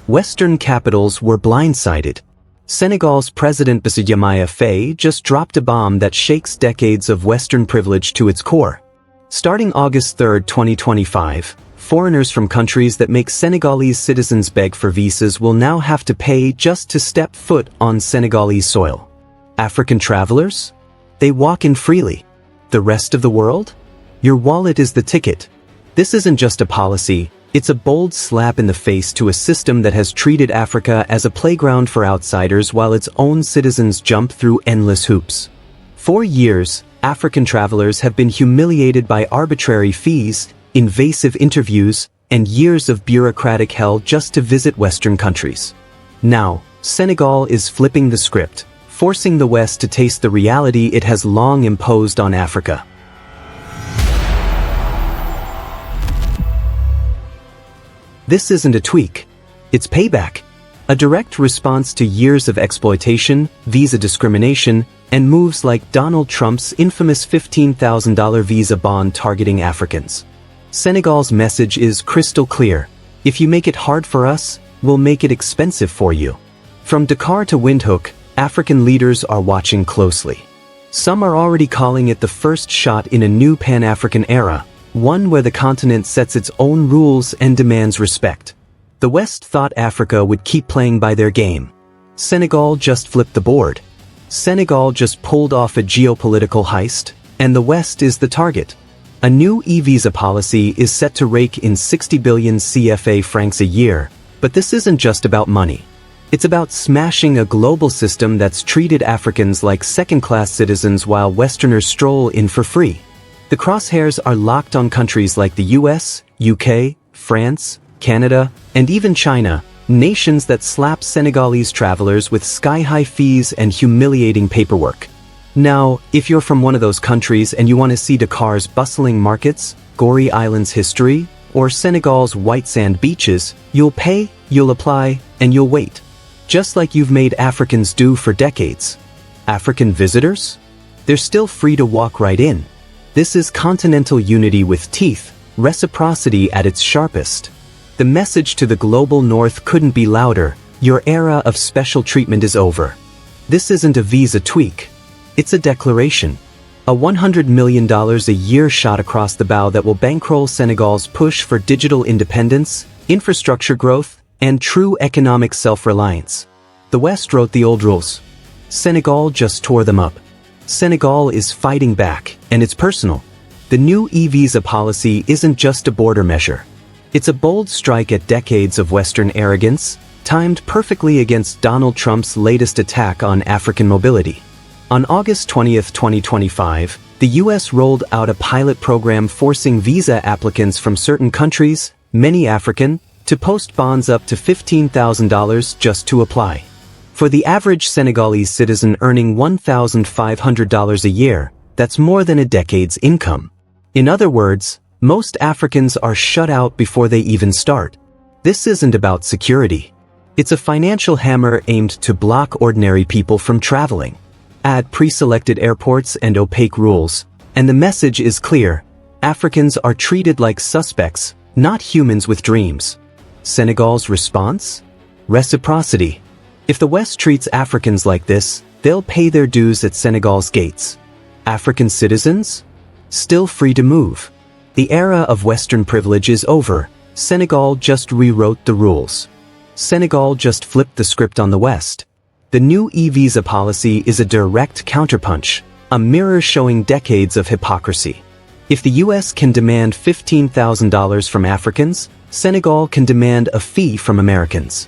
Western capitals were blindsided. Senegal's President Basaru Diamaya Fay just dropped a bomb that shakes decades of Western privilege to its core. Starting August 3, 2025, foreigners from countries that make Senegalese citizens beg for visas will now have to pay just to step foot on Senegalese soil. African travelers? They walk in freely. The rest of the world? Your wallet is the ticket. This isn't just a policy, it's a bold slap in the face to a system that has treated Africa as a playground for outsiders while its own citizens jump through endless hoops. For years, African travelers have been humiliated by arbitrary fees, invasive interviews, and years of bureaucratic hell just to visit Western countries. Now, Senegal is flipping the script, forcing the West to taste the reality it has long imposed on Africa. This isn't a tweak. It's payback. A direct response to years of exploitation, visa discrimination, and moves like Donald Trump's infamous $15,000 visa bond targeting Africans. Senegal's message is crystal clear. If you make it hard for us, we'll make it expensive for you. From Dakar to Windhoek, African leaders are watching closely. Some are already calling it the first shot in a new Pan-African era, one where the continent sets its own rules and demands respect. The West thought Africa would keep playing by their game. Senegal just flipped the board. Senegal just pulled off a geopolitical heist, and the West is the target. A new e-visa policy is set to rake in 60 billion CFA francs a year, but this isn't just about money. It's about smashing a global system that's treated Africans like second-class citizens while Westerners stroll in for free. The crosshairs are locked on countries like the US, UK, France, Canada, and even China, nations that slap Senegalese travelers with sky-high fees and humiliating paperwork. Now, if you're from one of those countries and you want to see Dakar's bustling markets, Gorée Island's history, or Senegal's white sand beaches, you'll pay, you'll apply, and you'll wait. Just like you've made Africans do for decades. African visitors? They're still free to walk right in. This is continental unity with teeth, reciprocity at its sharpest. The message to the global north couldn't be louder. Your era of special treatment is over. This isn't a visa tweak. It's a declaration. A $100 million a year shot across the bow that will bankroll Senegal's push for digital independence, infrastructure growth, and true economic self-reliance. The West wrote the old rules. Senegal just tore them up. Senegal is fighting back, and it's personal. The new e-visa policy isn't just a border measure. It's a bold strike at decades of Western arrogance, timed perfectly against Donald Trump's latest attack on African mobility. On August 20, 2025, the US rolled out a pilot program forcing visa applicants from certain countries, many African, to post bonds up to $15,000 just to apply. For the average Senegalese citizen earning $1,500 a year, that's more than a decade's income. In other words, most Africans are shut out before they even start. This isn't about security. It's a financial hammer aimed to block ordinary people from traveling. Add pre-selected airports and opaque rules, and the message is clear. Africans are treated like suspects, not humans with dreams. Senegal's response? Reciprocity. If the West treats Africans like this, they'll pay their dues at Senegal's gates. African citizens? Still free to move. The era of Western privilege is over. Senegal just rewrote the rules. Senegal just flipped the script on the West. The new e-visa policy is a direct counterpunch, a mirror showing decades of hypocrisy. If the US can demand $15,000 from Africans, Senegal can demand a fee from Americans.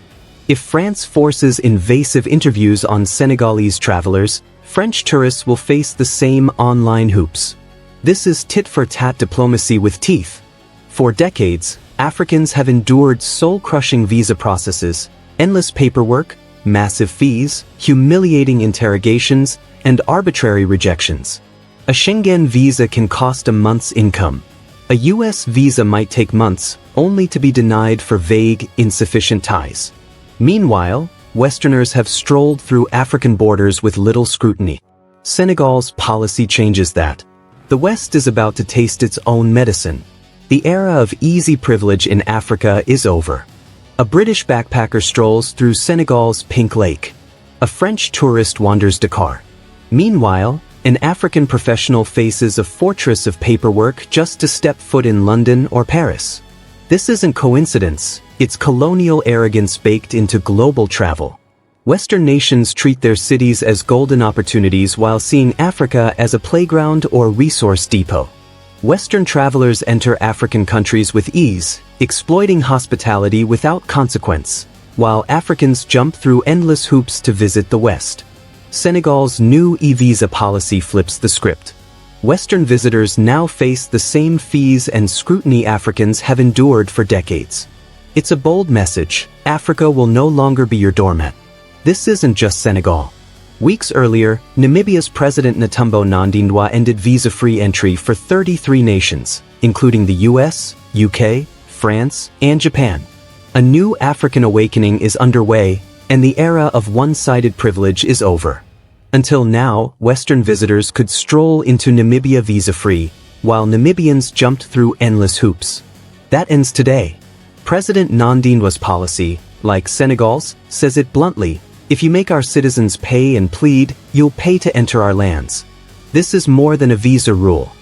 If France forces invasive interviews on Senegalese travelers, French tourists will face the same online hoops. This is tit-for-tat diplomacy with teeth. For decades, Africans have endured soul-crushing visa processes, endless paperwork, massive fees, humiliating interrogations, and arbitrary rejections. A Schengen visa can cost a month's income. A US visa might take months, only to be denied for vague, insufficient ties. Meanwhile, Westerners have strolled through African borders with little scrutiny. Senegal's policy changes that. The West is about to taste its own medicine. The era of easy privilege in Africa is over. A British backpacker strolls through Senegal's Pink Lake. A French tourist wanders Dakar. Meanwhile, an African professional faces a fortress of paperwork just to step foot in London or Paris. This isn't coincidence, it's colonial arrogance baked into global travel. Western nations treat their cities as golden opportunities while seeing Africa as a playground or resource depot. Western travelers enter African countries with ease, exploiting hospitality without consequence, while Africans jump through endless hoops to visit the West. Senegal's new e-visa policy flips the script. Western visitors now face the same fees and scrutiny Africans have endured for decades. It's a bold message: Africa will no longer be your doormat. This isn't just Senegal. Weeks earlier, Namibia's President Netumbo Nandi-Ndaitwah ended visa-free entry for 33 nations, including the US, UK, France, and Japan. A new African awakening is underway, and the era of one-sided privilege is over. Until now, Western visitors could stroll into Namibia visa-free, while Namibians jumped through endless hoops. That ends today. President Nandi-Ndaitwah's policy, like Senegal's, says it bluntly: if you make our citizens pay and plead, you'll pay to enter our lands. This is more than a visa rule.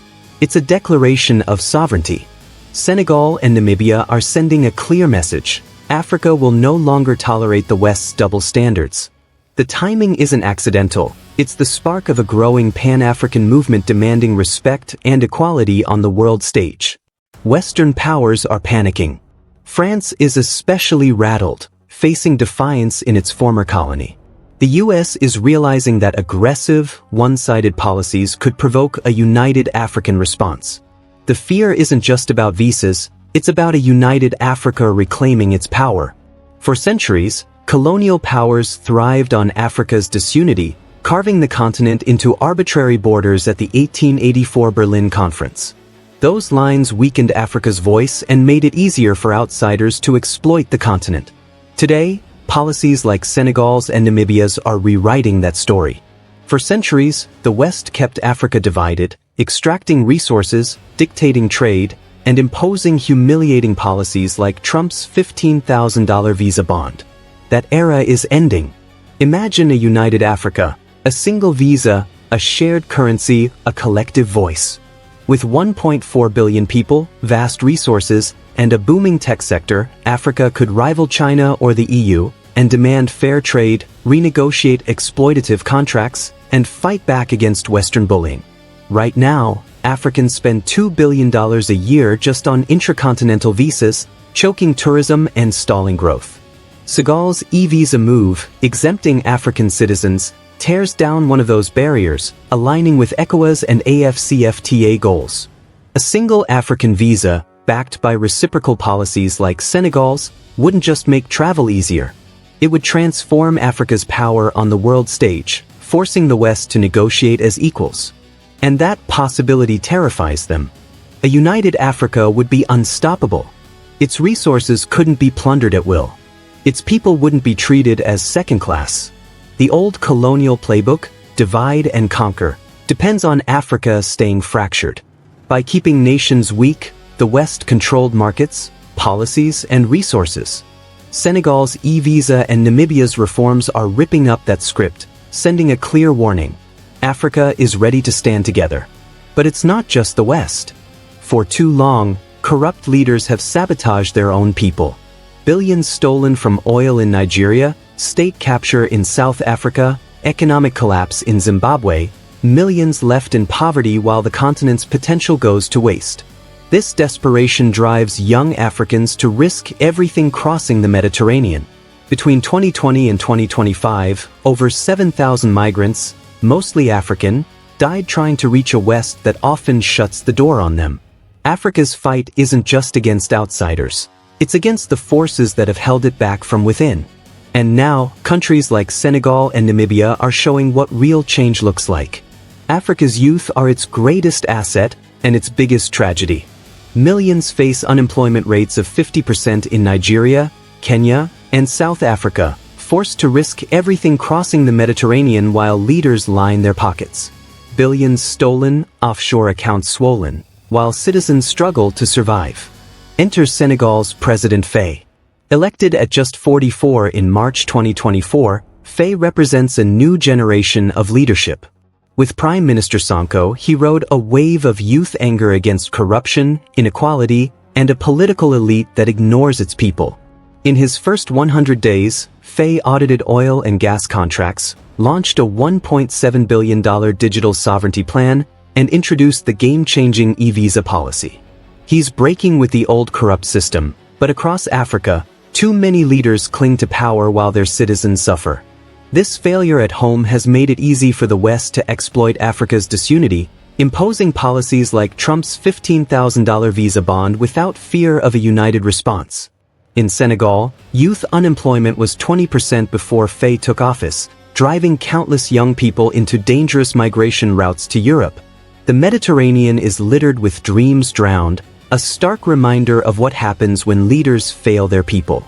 It's a declaration of sovereignty. Senegal and Namibia are sending a clear message: Africa will no longer tolerate the West's double standards. The timing isn't accidental. It's the spark of a growing Pan-African movement demanding respect and equality on the world stage. Western powers are panicking. France is especially rattled, facing defiance in its former colony. The US is realizing that aggressive, one-sided policies could provoke a united African response. The fear isn't just about visas, it's about a united Africa reclaiming its power. For centuries, colonial powers thrived on Africa's disunity, carving the continent into arbitrary borders at the 1884 Berlin Conference. Those lines weakened Africa's voice and made it easier for outsiders to exploit the continent. Today, policies like Senegal's and Namibia's are rewriting that story. For centuries, the West kept Africa divided, extracting resources, dictating trade, and imposing humiliating policies like Trump's $15,000 visa bond. That era is ending. Imagine a united Africa, a single visa, a shared currency, a collective voice. With 1.4 billion people, vast resources, and a booming tech sector, Africa could rival China or the EU and demand fair trade, renegotiate exploitative contracts, and fight back against Western bullying. Right now, Africans spend $2 billion a year just on intracontinental visas, choking tourism and stalling growth. Senegal's e-visa move, exempting African citizens, tears down one of those barriers, aligning with ECOWAS and AfCFTA goals. A single African visa, backed by reciprocal policies like Senegal's, wouldn't just make travel easier. It would transform Africa's power on the world stage, forcing the West to negotiate as equals. And that possibility terrifies them. A united Africa would be unstoppable. Its resources couldn't be plundered at will. Its people wouldn't be treated as second class. The old colonial playbook, divide and conquer, depends on Africa staying fractured. By keeping nations weak, the West controlled markets, policies, and resources. Senegal's e-visa and Namibia's reforms are ripping up that script, sending a clear warning: Africa is ready to stand together. But it's not just the West. For too long, corrupt leaders have sabotaged their own people. Billions stolen from oil in Nigeria, state capture in South Africa, economic collapse in Zimbabwe, millions left in poverty while the continent's potential goes to waste. This desperation drives young Africans to risk everything crossing the Mediterranean. Between 2020 and 2025, over 7,000 migrants, mostly African, died trying to reach a West that often shuts the door on them. Africa's fight isn't just against outsiders. It's against the forces that have held it back from within. And now, countries like Senegal and Namibia are showing what real change looks like. Africa's youth are its greatest asset and its biggest tragedy. Millions face unemployment rates of 50% in Nigeria, Kenya, and South Africa, forced to risk everything crossing the Mediterranean while leaders line their pockets. Billions stolen, offshore accounts swollen, while citizens struggle to survive. Enter Senegal's President Faye. Elected at just 44 in March 2024, Fay represents a new generation of leadership. With Prime Minister Sonko, he rode a wave of youth anger against corruption, inequality, and a political elite that ignores its people. In his first 100 days, Fay audited oil and gas contracts, launched a $1.7 billion digital sovereignty plan, and introduced the game-changing e-visa policy. He's breaking with the old corrupt system, but across Africa, too many leaders cling to power while their citizens suffer. This failure at home has made it easy for the West to exploit Africa's disunity, imposing policies like Trump's $15,000 visa bond without fear of a united response. In Senegal, youth unemployment was 20% before Fay took office, driving countless young people into dangerous migration routes to Europe. The Mediterranean is littered with dreams drowned, a stark reminder of what happens when leaders fail their people.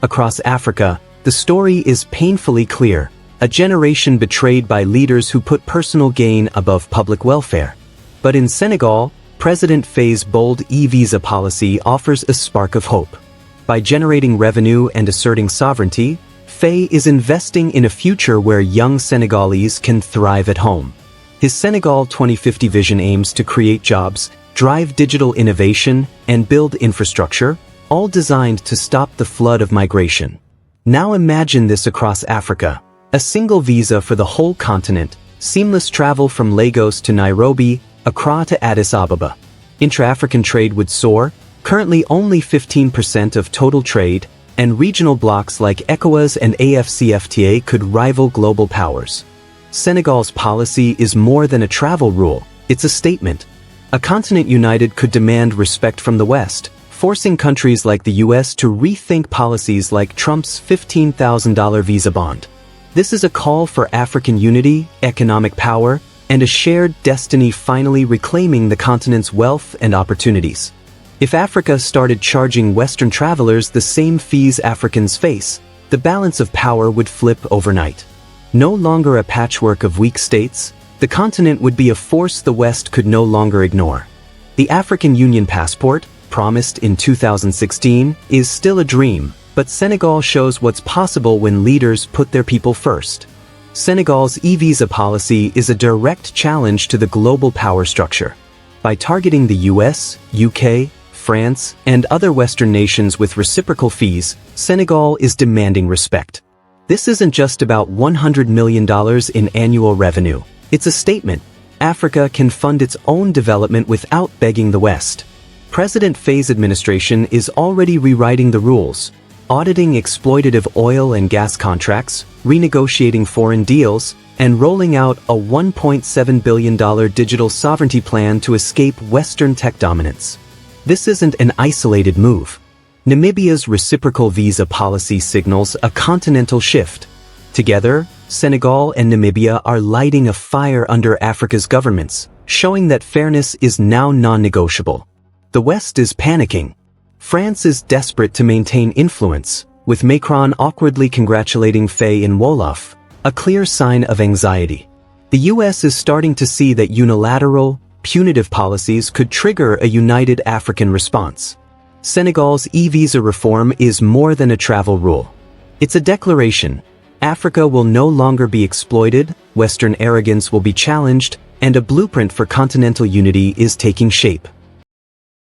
Across Africa, the story is painfully clear: a generation betrayed by leaders who put personal gain above public welfare. But in Senegal, President Fay's bold e-visa policy offers a spark of hope. By generating revenue and asserting sovereignty, Fay is investing in a future where young Senegalese can thrive at home. His Senegal 2050 vision aims to create jobs, drive digital innovation, and build infrastructure, all designed to stop the flood of migration. Now imagine this across Africa: a single visa for the whole continent, seamless travel from Lagos to Nairobi, Accra to Addis Ababa. Intra-African trade would soar, currently only 15% of total trade, and regional blocs like ECOWAS and AfCFTA could rival global powers. Senegal's policy is more than a travel rule, it's a statement. A continent united could demand respect from the West, forcing countries like the US to rethink policies like Trump's $15,000 visa bond. This is a call for African unity, economic power, and a shared destiny, finally reclaiming the continent's wealth and opportunities. If Africa started charging Western travelers the same fees Africans face, the balance of power would flip overnight. No longer a patchwork of weak states, the continent would be a force the West could no longer ignore. The African Union passport, promised in 2016, is still a dream, but Senegal shows what's possible when leaders put their people first. Senegal's e-visa policy is a direct challenge to the global power structure. By targeting the US, UK, France, and other Western nations with reciprocal fees, Senegal is demanding respect. This isn't just about $100 million in annual revenue. It's a statement: Africa can fund its own development without begging the West. President Fay's administration is already rewriting the rules, auditing exploitative oil and gas contracts, renegotiating foreign deals, and rolling out a $1.7 billion digital sovereignty plan to escape Western tech dominance. This isn't an isolated move. Namibia's reciprocal visa policy signals a continental shift. Together, Senegal and Namibia are lighting a fire under Africa's governments, showing that fairness is now non-negotiable. The West is panicking. France is desperate to maintain influence, with Macron awkwardly congratulating Fay in Wolof, a clear sign of anxiety. The US is starting to see that unilateral, punitive policies could trigger a united African response. Senegal's e-visa reform is more than a travel rule. It's a declaration: Africa will no longer be exploited, Western arrogance will be challenged, and a blueprint for continental unity is taking shape.